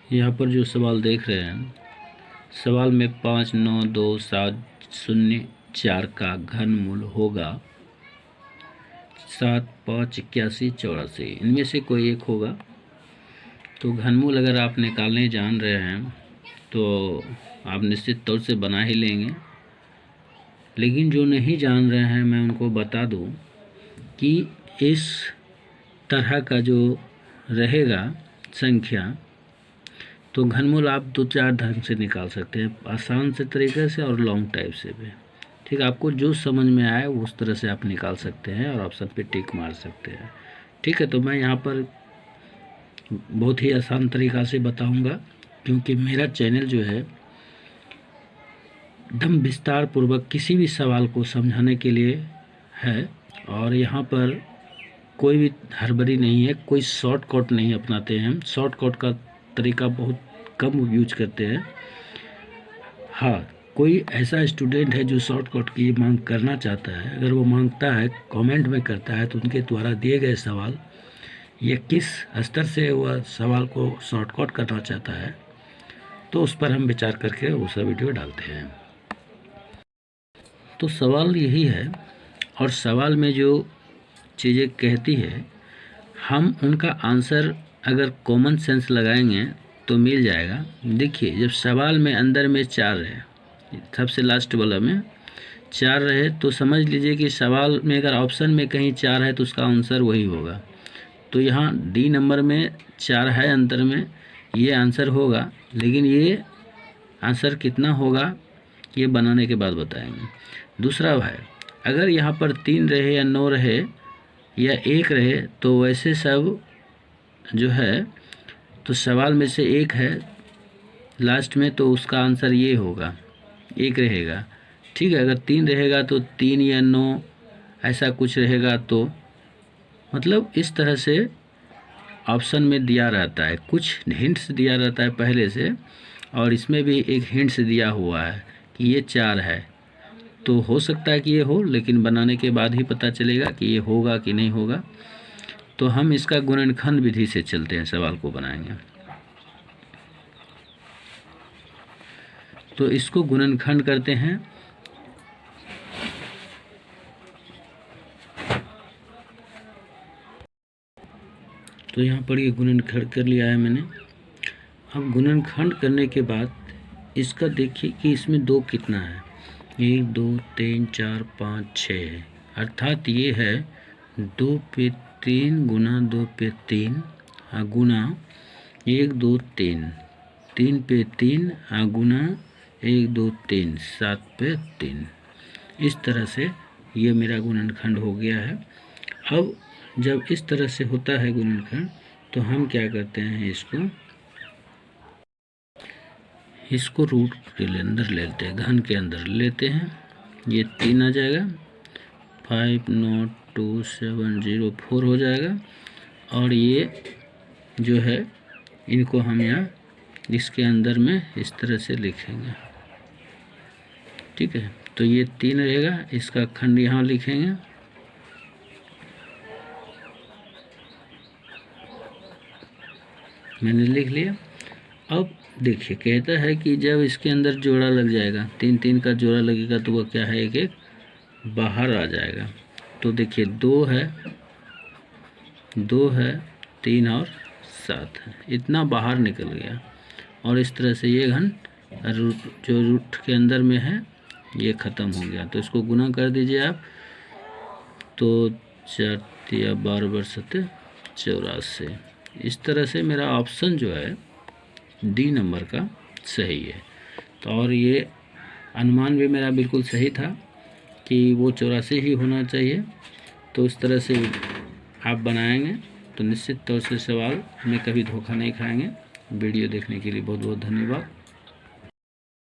यहाँ पर जो सवाल देख रहे हैं, सवाल में 5, 9, 2, 7, 0, 4 का घनमूल होगा 7, 5, 81, 84। इनमें से कोई एक होगा। तो घनमूल अगर आप निकालने जान रहे हैं तो आप निश्चित तौर से बना ही लेंगे। लेकिन जो नहीं जान रहे हैं, मैं उनको बता दूं कि इस तरह का जो रहेगा संख्या, तो घनमूल आप 2-4 ढंग से निकाल सकते हैं, आसान से तरीके से और लॉन्ग टाइप से भी। ठीक, आपको जो समझ में आए उस तरह से आप निकाल सकते हैं और ऑप्शन पे टिक मार सकते हैं। ठीक है, तो मैं यहाँ पर बहुत ही आसान तरीक़ा से बताऊंगा, क्योंकि मेरा चैनल जो है एकदम विस्तार पूर्वक किसी भी सवाल को समझाने के लिए है, और यहाँ पर कोई भी हड़बड़ी नहीं है, कोई शॉर्टकट नहीं अपनाते हैं हम। शॉर्टकट का तरीका बहुत कम यूज करते हैं। हाँ, कोई ऐसा स्टूडेंट है जो शॉर्टकट की मांग करना चाहता है, अगर वो मांगता है, कमेंट में करता है, तो उनके द्वारा दिए गए सवाल या किस स्तर से वह सवाल को शॉर्टकट करना चाहता है, तो उस पर हम विचार करके उसका वीडियो डालते हैं। तो सवाल यही है, और सवाल में जो चीज़ें कहती है, हम उनका आंसर अगर कॉमन सेंस लगाएंगे तो मिल जाएगा। देखिए, जब सवाल में अंदर में 4 है, सबसे लास्ट वाला में 4 रहे, तो समझ लीजिए कि सवाल में अगर ऑप्शन में कहीं 4 है तो उसका आंसर वही होगा। तो यहाँ डी नंबर में 4 है अंतर में, ये आंसर होगा। लेकिन ये आंसर कितना होगा ये बनाने के बाद बताएंगे। दूसरा है, अगर यहाँ पर 3 रहे या 9 रहे या 1 रहे, तो वैसे सब जो है, तो सवाल में से 1 है लास्ट में, तो उसका आंसर ये होगा, 1 रहेगा। ठीक है, अगर 3 रहेगा तो 3 या 9 ऐसा कुछ रहेगा। तो मतलब इस तरह से ऑप्शन में दिया रहता है, कुछ हिंट्स दिया रहता है पहले से, और इसमें भी एक हिंट्स दिया हुआ है कि ये 4 है। तो हो सकता है कि ये हो, लेकिन बनाने के बाद ही पता चलेगा कि ये होगा कि नहीं होगा। तो हम इसका गुणनखंड विधि से चलते हैं, सवाल को बनाएंगे। तो इसको गुणनखंड करते हैं। तो यहाँ पर ये गुणनखंड कर लिया है मैंने। अब गुणनखंड करने के बाद इसका देखिए कि इसमें 2 कितना है, 1, 2, 3, 4, 5, 6 है, अर्थात ये है 2 पे 3 गुना 2 पे 3 गुना 1, 2, 3, 3 पे 3 गुना 1, 2, 3, 7 पे 3। इस तरह से ये मेरा गुणनखंड हो गया है। अब जब इस तरह से होता है गुणनखंड, तो हम क्या करते हैं, इसको रूट के अंदर लेते हैं, घन के अंदर लेते हैं। ये 3 आ जाएगा, 5, 9, 2, 7, 0, 4 हो जाएगा। और ये जो है, इनको हम यहाँ इसके अंदर में इस तरह से लिखेंगे। ठीक है, तो ये 3 रहेगा, इसका खंड यहाँ लिखेंगे। मैंने लिख लिया। अब देखिए, कहता है कि जब इसके अंदर जोड़ा लग जाएगा, 3 का जोड़ा लगेगा, तो वह क्या है, एक बाहर आ जाएगा। तो देखिए 2 है, 3 और 7 है, इतना बाहर निकल गया। और इस तरह से ये घन जो रूट के अंदर में है ये ख़त्म हो गया। तो इसको गुना कर दीजिए आप, तो 4 या 12 × 7 84। इस तरह से मेरा ऑप्शन जो है डी नंबर का सही है। तो और ये अनुमान भी मेरा बिल्कुल सही था कि वो 84 ही होना चाहिए। तो इस तरह से आप बनाएंगे तो निश्चित तौर से सवाल में कभी धोखा नहीं खाएंगे। वीडियो देखने के लिए बहुत बहुत धन्यवाद।